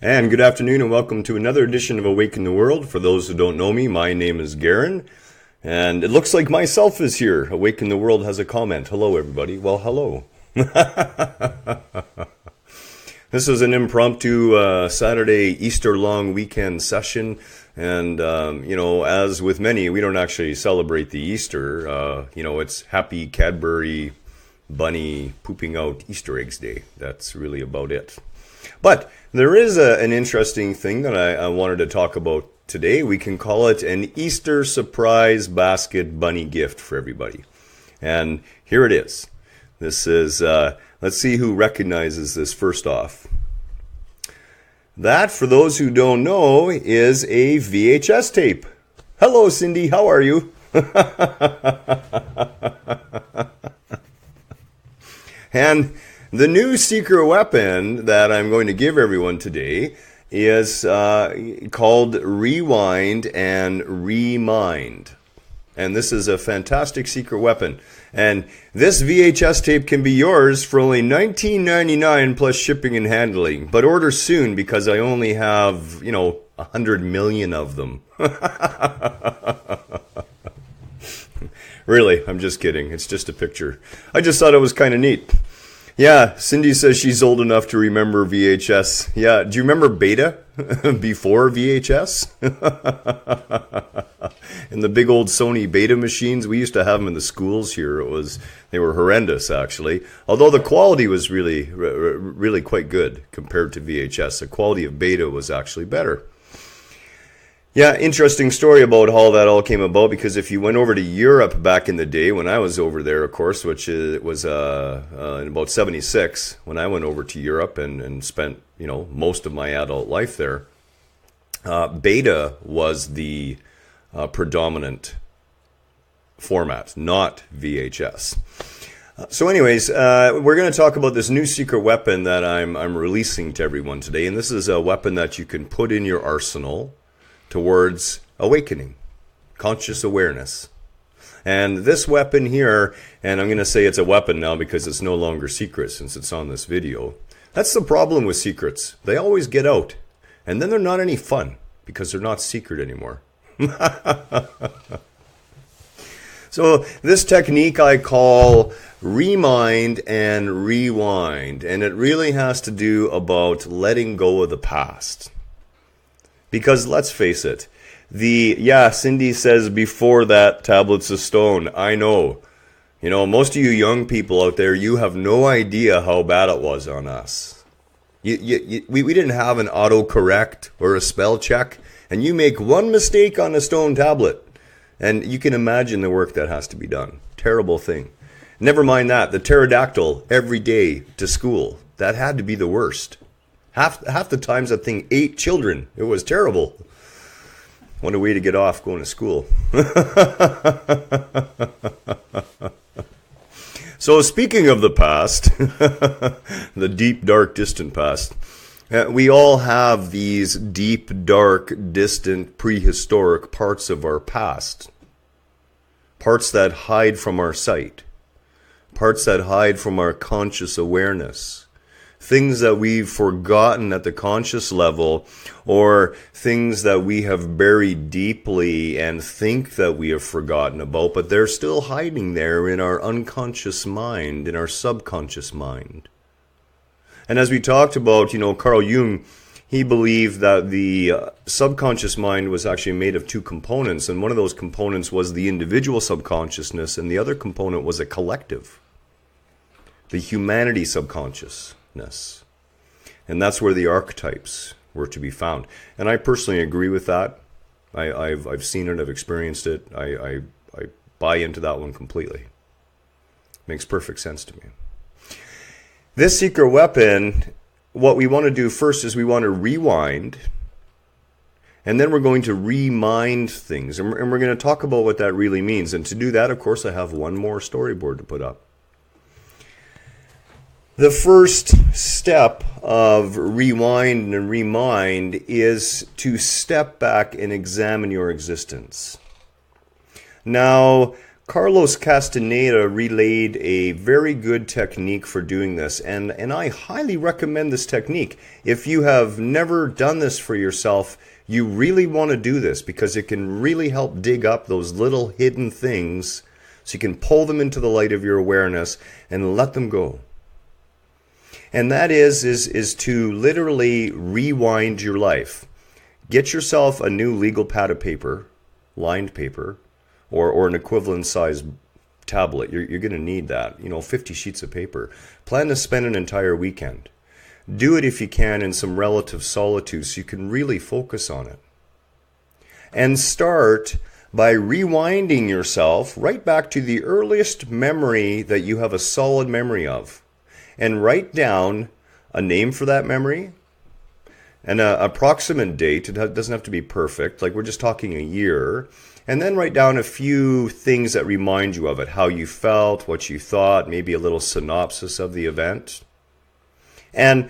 And good afternoon and welcome to another edition of Awaken the World. For those who don't know me, my name is Garen. And it looks like myself is here. Awaken the World has a comment. Hello, everybody. Well, hello. This is an impromptu Saturday Easter long weekend session. And, as with many, we don't actually celebrate the Easter. It's Happy Cadbury Bunny Pooping Out Easter Eggs Day. That's really about it. But there is an interesting thing that I wanted to talk about today. We can call it an Easter surprise basket bunny gift for everybody. And here it is. This is, let's see who recognizes this first off. That, for those who don't know, is a VHS tape. Hello, Cindy. How are you? And the new secret weapon that I'm going to give everyone today is called Rewind and Remind. And this is a fantastic secret weapon. And this VHS tape can be yours for only $19.99 plus shipping and handling. But order soon because I only have, 100 million of them. Really, I'm just kidding. It's just a picture. I just thought it was kind of neat. Yeah, Cindy says she's old enough to remember VHS. Yeah, do you remember Beta before VHS? And the big old Sony Beta machines, we used to have them in the schools here. They were horrendous, actually. Although the quality was really quite good compared to VHS. The quality of Beta was actually better. Yeah, interesting story about how that all came about, because if you went over to Europe back in the day, when I was over there, of course, which was in about 76, when I went over to Europe and spent, most of my adult life there, Beta was the predominant format, not VHS. So anyways, we're going to talk about this new secret weapon that I'm releasing to everyone today, and this is a weapon that you can put in your arsenal towards awakening, conscious awareness. And this weapon here, and I'm going to say it's a weapon now because it's no longer secret since it's on this video. That's the problem with secrets. They always get out, and then they're not any fun because they're not secret anymore. So this technique I call Remind and Rewind, and it really has to do about letting go of the past. Because let's face it, Cindy says before that, tablets of stone. I know. Most of you young people out there, you have no idea how bad it was on us. We didn't have an autocorrect or a spell check, and you make one mistake on a stone tablet, and you can imagine the work that has to be done. Terrible thing. Never mind that, the pterodactyl every day to school. That had to be the worst. Half the times that thing ate children. It was terrible. What a way to get off going to school. So speaking of the past, the deep, dark, distant past, we all have these deep, dark, distant, prehistoric parts of our past. Parts that hide from our sight. Parts that hide from our conscious awareness. Things that we've forgotten at the conscious level, or things that we have buried deeply and think that we have forgotten about, but they're still hiding there in our unconscious mind, in our subconscious mind. And as we talked about, Carl Jung, he believed that the subconscious mind was actually made of two components, and one of those components was the individual subconsciousness, and the other component was a collective, the humanity subconscious. And that's where the archetypes were to be found. And I personally agree with that. I've seen it, I've experienced it. I buy into that one completely. Makes perfect sense to me. This secret weapon, what we want to do first is we want to rewind, and then we're going to remind things. And we're going to talk about what that really means. And to do that, of course, I have one more storyboard to put up. The first step of rewind and remind is to step back and examine your existence. Now, Carlos Castaneda relayed a very good technique for doing this, and I highly recommend this technique. If you have never done this for yourself, you really want to do this because it can really help dig up those little hidden things so you can pull them into the light of your awareness and let them go. And that is to literally rewind your life. Get yourself a new legal pad of paper, lined paper, or an equivalent size tablet. You're going to need that, 50 sheets of paper. Plan to spend an entire weekend. Do it if you can in some relative solitude so you can really focus on it. And start by rewinding yourself right back to the earliest memory that you have a solid memory of. And write down a name for that memory and an approximate date. It doesn't have to be perfect, like we're just talking a year. And then write down a few things that remind you of it, how you felt, what you thought, maybe a little synopsis of the event. And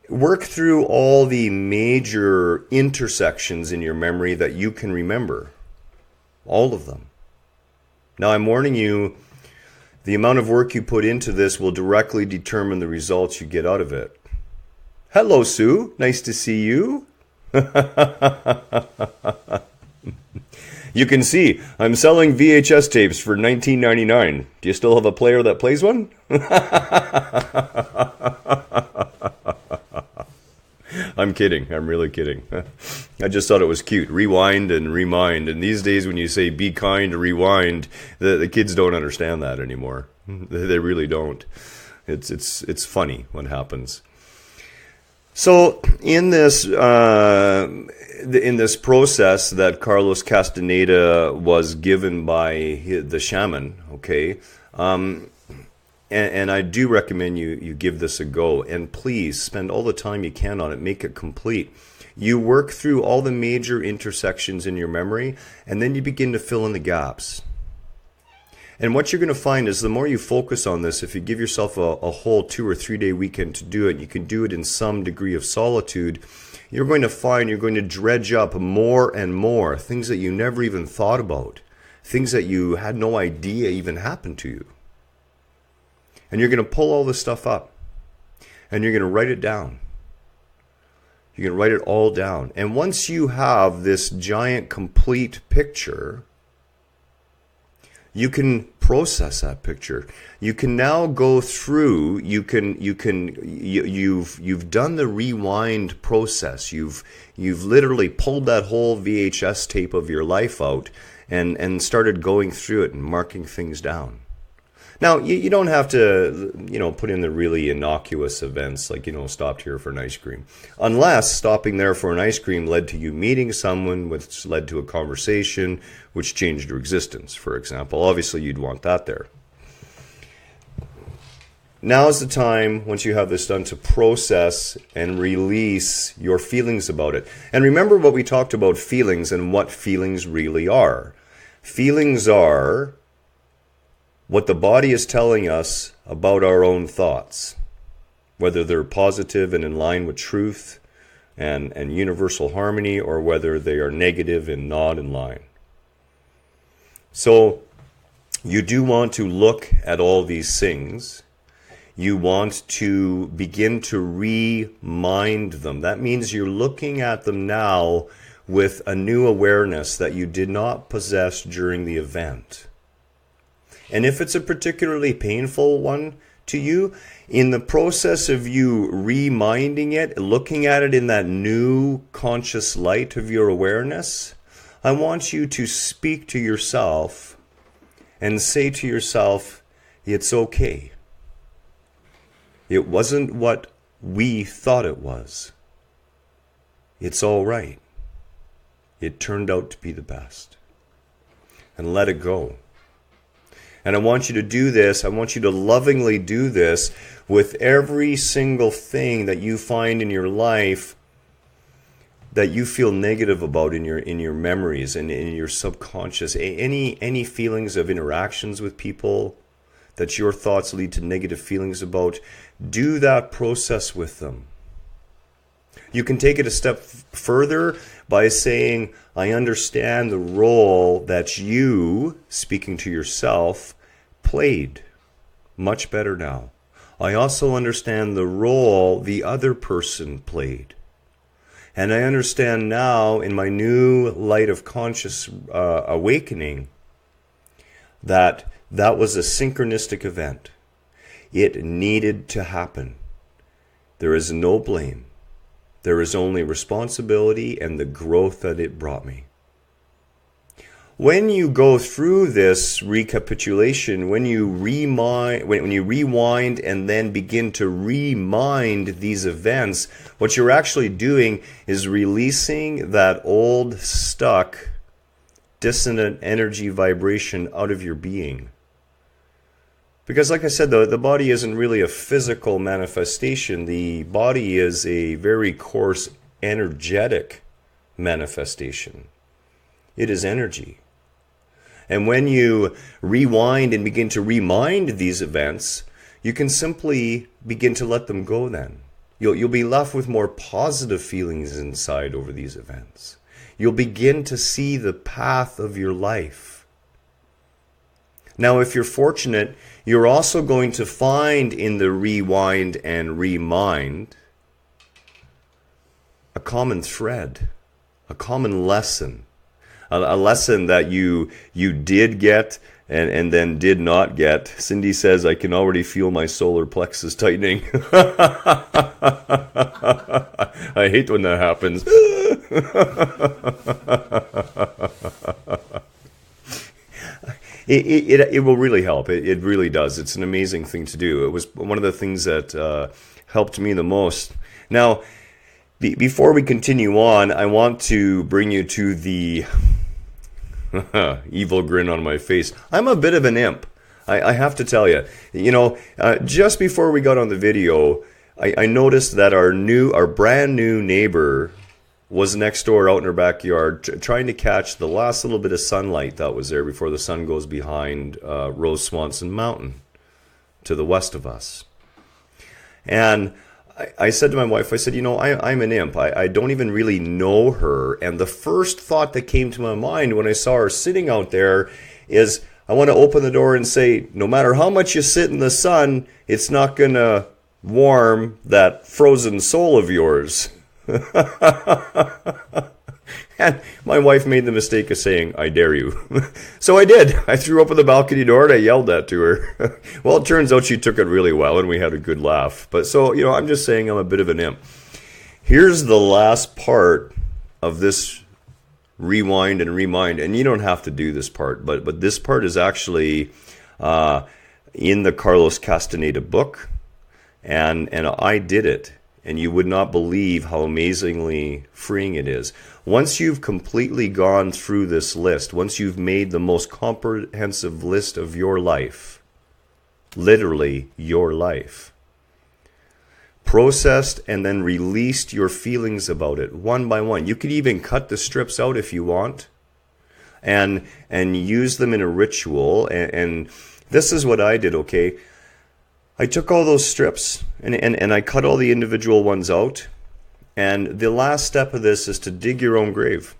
work through all the major intersections in your memory that you can remember. All of them. Now, I'm warning you, the amount of work you put into this will directly determine the results you get out of it. Hello, Sue. Nice to see you. You can see I'm selling VHS tapes for $19.99. Do you still have a player that plays one? I'm kidding. I'm really kidding. I just thought it was cute. Rewind and remind. And these days when you say be kind, rewind, the kids don't understand that anymore. They really don't. It's funny what happens. So in this process that Carlos Castaneda was given by the shaman, okay, and I do recommend you give this a go, and please spend all the time you can on it. Make it complete. You work through all the major intersections in your memory, and then you begin to fill in the gaps. And what you're going to find is the more you focus on this, if you give yourself a whole 2 or 3 day weekend to do it, you can do it in some degree of solitude, you're going to find you're going to dredge up more and more things that you never even thought about, things that you had no idea even happened to you. And you're going to pull all this stuff up, and you're going to write it down. You're going to write it all down. And once you have this giant complete picture, you can process that picture. You can now go through, you've done the rewind process. You've literally pulled that whole VHS tape of your life out and started going through it and marking things down. Now, you don't have to, put in the really innocuous events like, stopped here for an ice cream. Unless stopping there for an ice cream led to you meeting someone, which led to a conversation, which changed your existence, for example. Obviously, you'd want that there. Now's the time, once you have this done, to process and release your feelings about it. And remember what we talked about feelings and what feelings really are. Feelings are what the body is telling us about our own thoughts, whether they're positive and in line with truth and universal harmony, or whether they are negative and not in line. So you do want to look at all these things. You want to begin to remind them. That means you're looking at them now with a new awareness that you did not possess during the event. And if it's a particularly painful one to you, in the process of you reminding it, looking at it in that new conscious light of your awareness, I want you to speak to yourself and say to yourself, it's okay. It wasn't what we thought it was. It's all right. It turned out to be the best. And let it go. And I want you to do this. I want you to lovingly do this with every single thing that you find in your life that you feel negative about in your memories and in your subconscious. Any feelings of interactions with people that your thoughts lead to negative feelings about, do that process with them. You can take it a step further by saying, I understand the role that you, speaking to yourself, played much better now. I also understand the role the other person played. And I understand now in my new light of conscious awakening that that was a synchronistic event. It needed to happen. There is no blame. There is only responsibility and the growth that it brought me. When you go through this recapitulation, when you rewind and then begin to remind these events, what you're actually doing is releasing that old, stuck, dissonant energy vibration out of your being. Because like I said, the body isn't really a physical manifestation. The body is a very coarse, energetic manifestation. It is energy. And when you rewind and begin to remind these events, you can simply begin to let them go then. You'll be left with more positive feelings inside over these events. You'll begin to see the path of your life. Now, if you're fortunate, you're also going to find in the rewind and remind a common thread, a common lesson. A lesson that you did get and then did not get. Cindy says, I can already feel my solar plexus tightening. I hate when that happens. It will really help. It really does. It's an amazing thing to do. It was one of the things that helped me the most. Now, before we continue on, I want to bring you to the evil grin on my face. I'm a bit of an imp. I have to tell you. You know, just before we got on the video, I noticed that our brand new neighbor was next door out in her backyard trying to catch the last little bit of sunlight that was there before the sun goes behind Rose Swanson Mountain to the west of us. And I said to my wife, I said, you know, I'm an imp. I don't even really know her. And the first thought that came to my mind when I saw her sitting out there is, I want to open the door and say, no matter how much you sit in the sun, it's not going to warm that frozen soul of yours. And my wife made the mistake of saying, I dare you. So I did. I threw open the balcony door and I yelled that to her. Well, it turns out she took it really well and we had a good laugh. But so, you know, I'm just saying I'm a bit of an imp. Here's the last part of this rewind and remind. And you don't have to do this part, but this part is actually in the Carlos Castaneda book. And I did it. And you would not believe how amazingly freeing it is. Once you've completely gone through this list, once you've made the most comprehensive list of your life, literally your life, processed and then released your feelings about it one by one. You could even cut the strips out if you want and use them in a ritual. And this is what I did, okay? I took all those strips and I cut all the individual ones out. And the last step of this is to dig your own grave.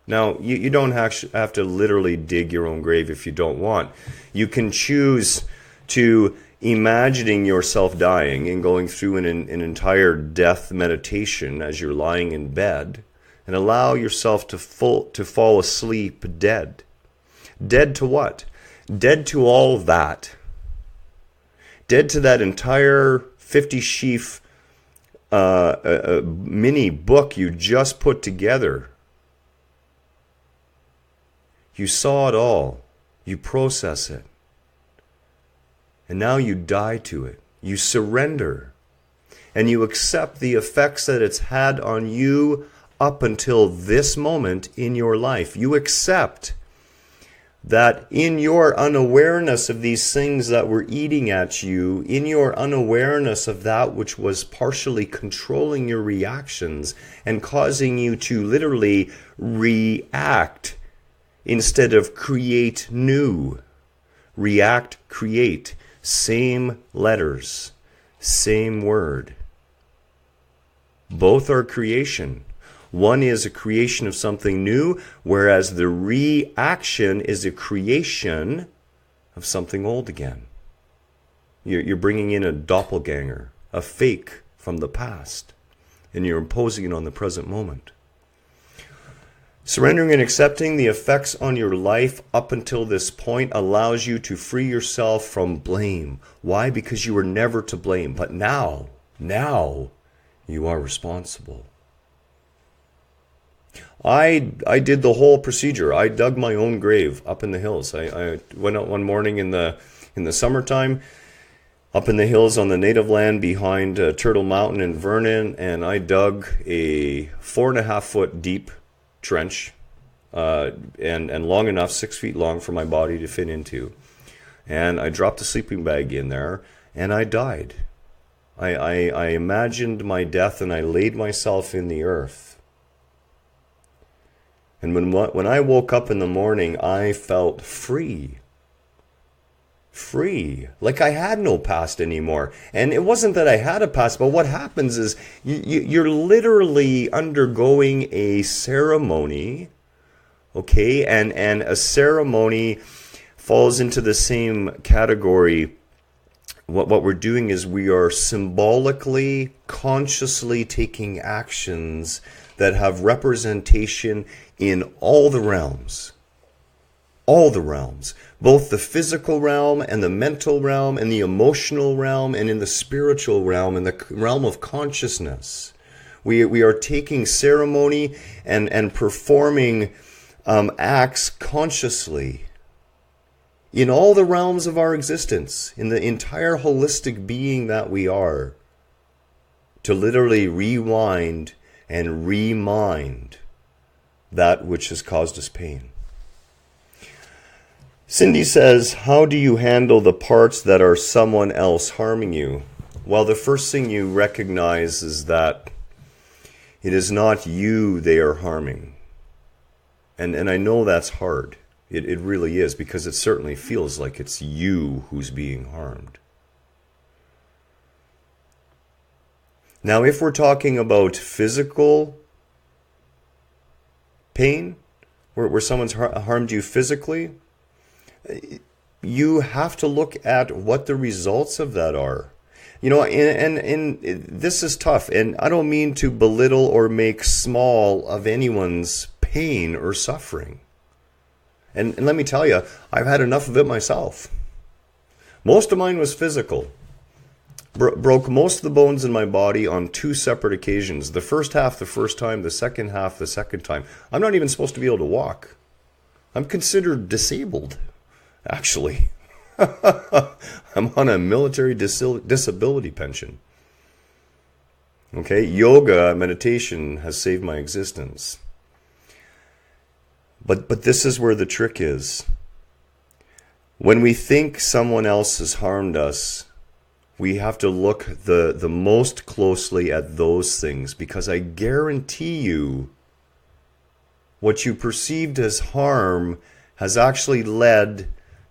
Now, you don't have to literally dig your own grave if you don't want. You can choose to imagining yourself dying and going through an entire death meditation as you're lying in bed and allow yourself to fall asleep dead. Dead to what? Dead to all that. Dead to that entire 50-sheaf mini book you just put together. You saw it all. You process it. And now you die to it. You surrender. And you accept the effects that it's had on you up until this moment in your life. You accept that in your unawareness of these things that were eating at you, in your unawareness of that which was partially controlling your reactions and causing you to literally react instead of create new. React, create, same letters, same word. Both are creation. One is a creation of something new, whereas the reaction is a creation of something old again. You're bringing in a doppelganger, a fake from the past, and you're imposing it on the present moment. Surrendering and accepting the effects on your life up until this point allows you to free yourself from blame. Why? Because you were never to blame. But now you are responsible. I did the whole procedure. I dug my own grave up in the hills. I went out one morning in the summertime, up in the hills on the native land behind Turtle Mountain in Vernon, and I dug a 4.5 foot deep trench, and long enough, 6 feet long, for my body to fit into. And I dropped a sleeping bag in there, and I died. I imagined my death, and I laid myself in the earth. And when I woke up in the morning, I felt free. Free. Like I had no past anymore. And it wasn't that I had a past, but what happens is you're literally undergoing a ceremony, okay? And a ceremony falls into the same category. What we're doing is we are symbolically, consciously taking actions that have representation in all the realms. All the realms. Both the physical realm and the mental realm and the emotional realm and in the spiritual realm and the realm of consciousness. We are taking ceremony and performing acts consciously in all the realms of our existence, in the entire holistic being that we are, to literally rewind and remind that which has caused us pain. Cindy says, how do you handle the parts that are someone else harming you? Well, the first thing you recognize is that it is not you they are harming. And I know that's hard. It really is, because it certainly feels like it's you who's being harmed. Now, if we're talking about physical pain, where someone's harmed you physically, you have to look at what the results of that are. You know, and this is tough, and I don't mean to belittle or make small of anyone's pain or suffering. And let me tell you, I've had enough of it myself. Most of mine was physical. Broke most of the bones in my body on 2 separate occasions. The first half the first time, the second half the second time. I'm not even supposed to be able to walk. I'm considered disabled, actually. I'm on a military disability pension. Okay, yoga, meditation has saved my existence. But this is where the trick is. When we think someone else has harmed us, we have to look the most closely at those things, because I guarantee you what you perceived as harm has actually led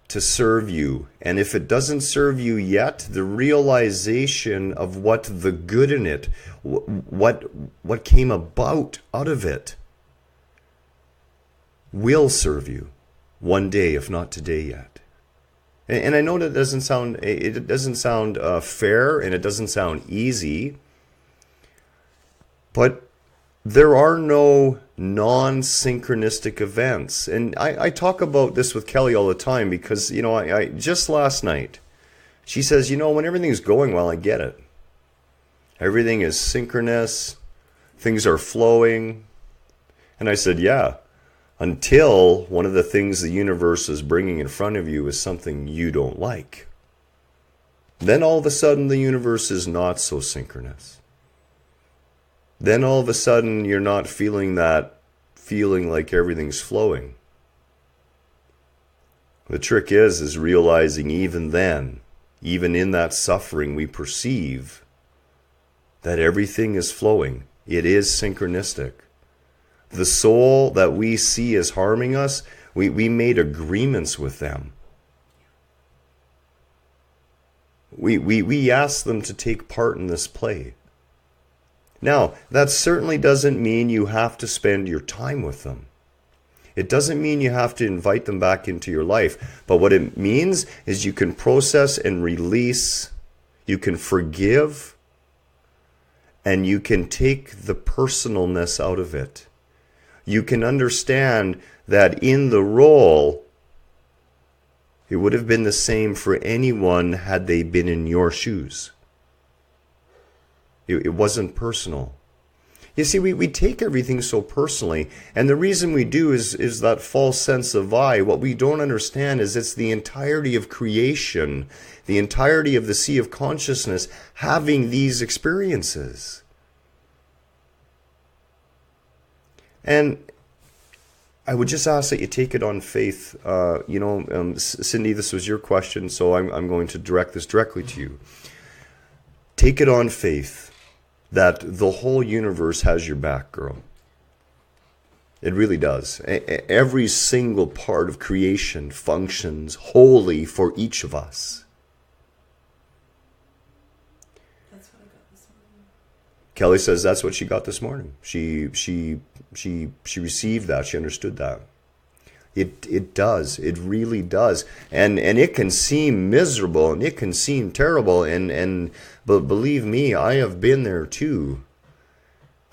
to serve you. And if it doesn't serve you yet, the realization of what the good in it, what came about out of it, will serve you one day, if not today yet. And I know that it doesn't sound fair, and it doesn't sound easy, but there are no non-synchronistic events. And I talk about this with Kelly all the time, because, you know, I just last night, she says, you know, when everything's going well, I get it. Everything is synchronous. Things are flowing. And I said, yeah. Until one of the things the universe is bringing in front of you is something you don't like. Then all of a sudden the universe is not so synchronous. Then all of a sudden you're not feeling that feeling like everything's flowing. The trick is realizing even then, even in that suffering, we perceive that everything is flowing. It is synchronistic. The soul that we see as harming us, we made agreements with them. We asked them to take part in this play. Now, that certainly doesn't mean you have to spend your time with them. It doesn't mean you have to invite them back into your life. But what it means is you can process and release, you can forgive, and you can take the personalness out of it. You can understand that in the role, it would have been the same for anyone had they been in your shoes. It wasn't personal. You see, we take everything so personally, and the reason we do is that false sense of I. What we don't understand is it's the entirety of creation, the entirety of the sea of consciousness having these experiences. And I would just ask that you take it on faith. Cindy, this was your question, so I'm going to direct this directly to you. Take it on faith that the whole universe has your back, girl. It really does. Every single part of creation functions wholly for each of us. That's what I got this morning. Kelly says that's what she got this morning. She received that. She understood that. It does. It really does. And it can seem miserable and it can seem terrible. But believe me, I have been there too.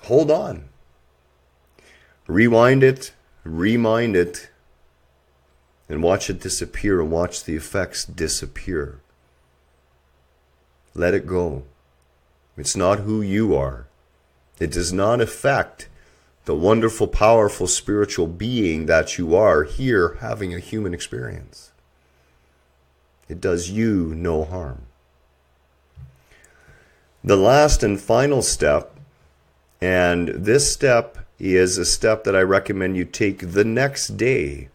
Hold on. Rewind it, remind it, and watch it disappear and watch the effects disappear. Let it go. It's not who you are. It does not affect the wonderful, powerful spiritual being that you are here having a human experience. It does you no harm. The last and final step, and this step is a step that I recommend you take the next day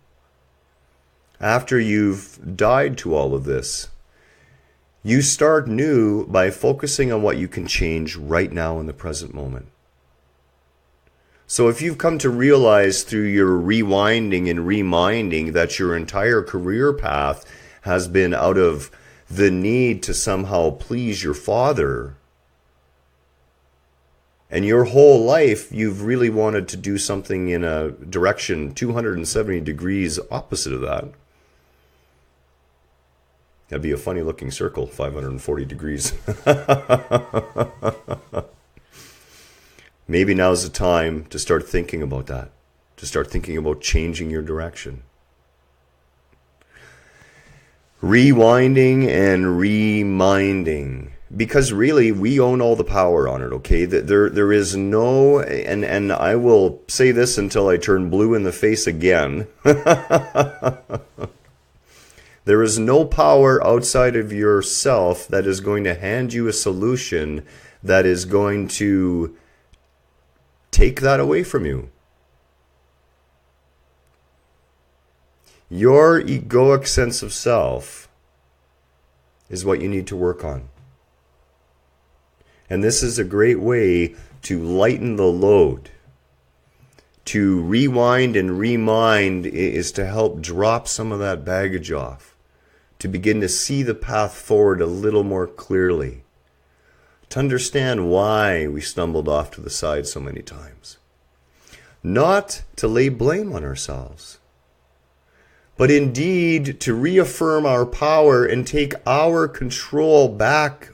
after you've died to all of this. You start new by focusing on what you can change right now in the present moment. So if you've come to realize through your rewinding and reminding that your entire career path has been out of the need to somehow please your father, and your whole life you've really wanted to do something in a direction 270 degrees opposite of that. That'd be a funny looking circle, 540 degrees. Maybe now's the time to start thinking about that, to start thinking about changing your direction. Rewinding and reminding. Because really, we own all the power on it, okay? There is no, and I will say this until I turn blue in the face again. There is no power outside of yourself that is going to hand you a solution that is going to take that away from you. Your egoic sense of self is what you need to work on. And this is a great way to lighten the load. To rewind and remind is to help drop some of that baggage off. To begin to see the path forward a little more clearly. To understand why we stumbled off to the side so many times. Not to lay blame on ourselves, but indeed to reaffirm our power and take our control back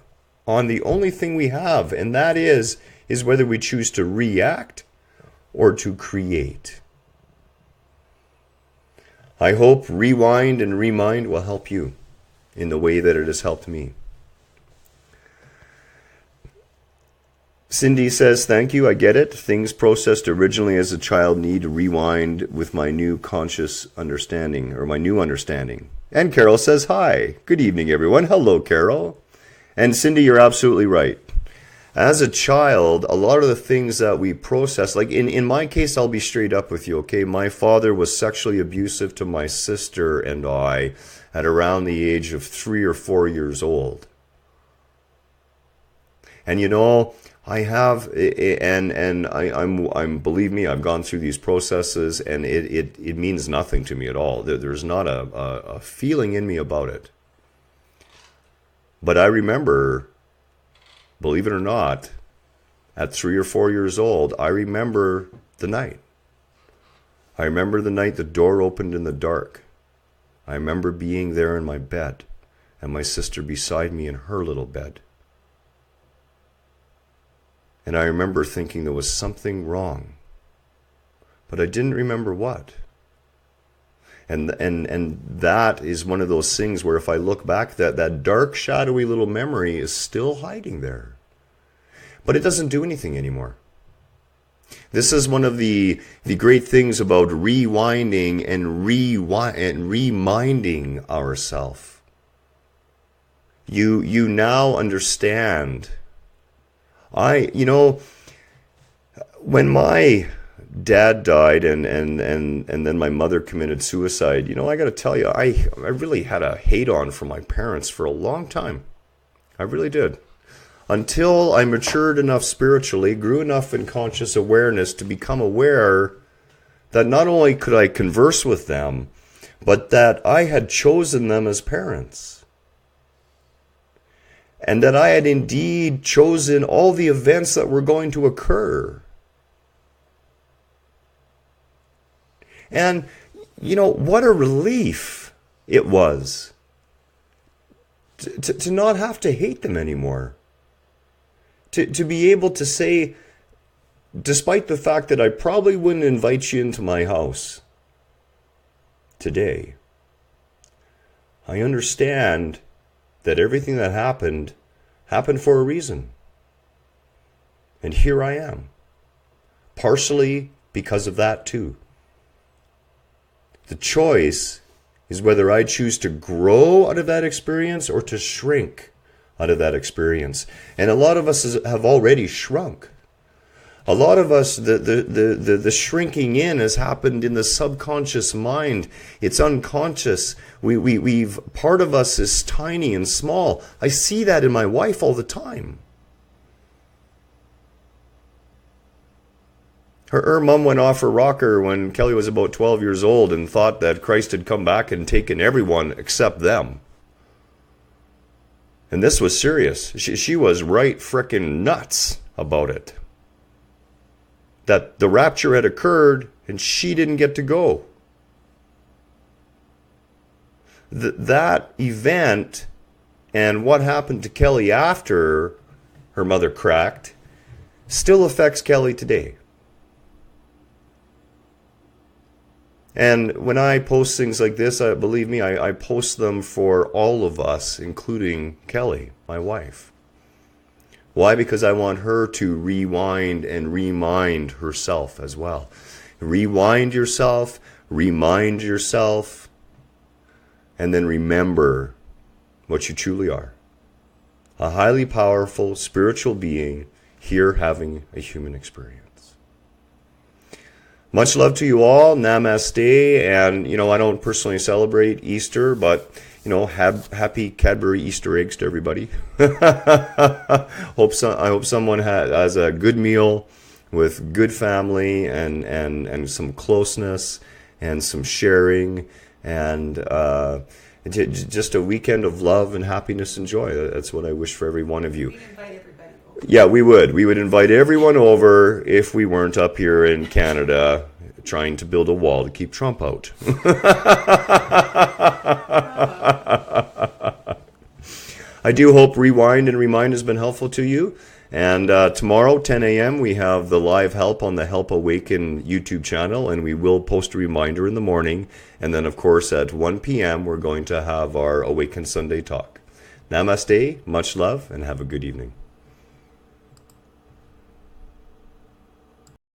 on the only thing we have, and that is whether we choose to react or to create. I hope Rewind and Remind will help you in the way that it has helped me. Cindy says, thank you, I get it. Things processed originally as a child need to rewind with my new conscious understanding, or my new understanding. And Carol says, hi. Good evening, everyone. Hello, Carol. And Cindy, you're absolutely right. As a child, a lot of the things that we process, like in my case, I'll be straight up with you, okay? My father was sexually abusive to my sister and I at around the age of 3 or 4 years old. And you know, I have, I'm believe me, I've gone through these processes, and it means nothing to me at all. There's not a feeling in me about it. But I remember, believe it or not, at 3 or 4 years old, I remember the night. I remember the night the door opened in the dark. I remember being there in my bed and my sister beside me in her little bed. And I remember thinking there was something wrong, but I didn't remember what. And that is one of those things where if I look back, that dark, shadowy little memory is still hiding there. But it doesn't do anything anymore. This is one of the great things about rewinding and reminding ourselves. You now understand. When my dad died and then my mother committed suicide, I got to tell you, I really had a hate on for my parents for a long time. I really did. Until I matured enough spiritually, grew enough in conscious awareness to become aware that not only could I converse with them, but that I had chosen them as parents. And that I had indeed chosen all the events that were going to occur. And, what a relief it was to not have to hate them anymore. To be able to say, despite the fact that I probably wouldn't invite you into my house today, I understand that everything that happened for a reason. And here I am, partially because of that too. The choice is whether I choose to grow out of that experience or to shrink out of that experience. And a lot of us have already shrunk. A lot of us, the shrinking in has happened in the subconscious mind. It's unconscious. We've part of us is tiny and small. I see that in my wife all the time. Her mom went off her rocker when Kelly was about 12 years old and thought that Christ had come back and taken everyone except them. And this was serious. She was right frickin' nuts about it. That the rapture had occurred and she didn't get to go. That event and what happened to Kelly after her mother cracked still affects Kelly today. And when I post things like this, believe me, I post them for all of us, including Kelly, my wife. Why? Because I want her to rewind and remind herself as well. Rewind yourself, remind yourself, and then remember what you truly are. A highly powerful spiritual being here having a human experience. Much love to you all. Namaste. And, I don't personally celebrate Easter, but, happy Cadbury Easter eggs to everybody. I hope someone has a good meal with good family and some closeness and some sharing and just a weekend of love and happiness and joy. That's what I wish for every one of you. We'd invite everybody over. Yeah, we would. We would invite everyone over if we weren't up here in Canada trying to build a wall to keep Trump out. I do hope Rewind and Remind has been helpful to you. And tomorrow, 10 a.m., we have the live help on the Help Awaken YouTube channel, and we will post a reminder in the morning. And then, of course, at 1 p.m., we're going to have our Awaken Sunday talk. Namaste, much love, and have a good evening.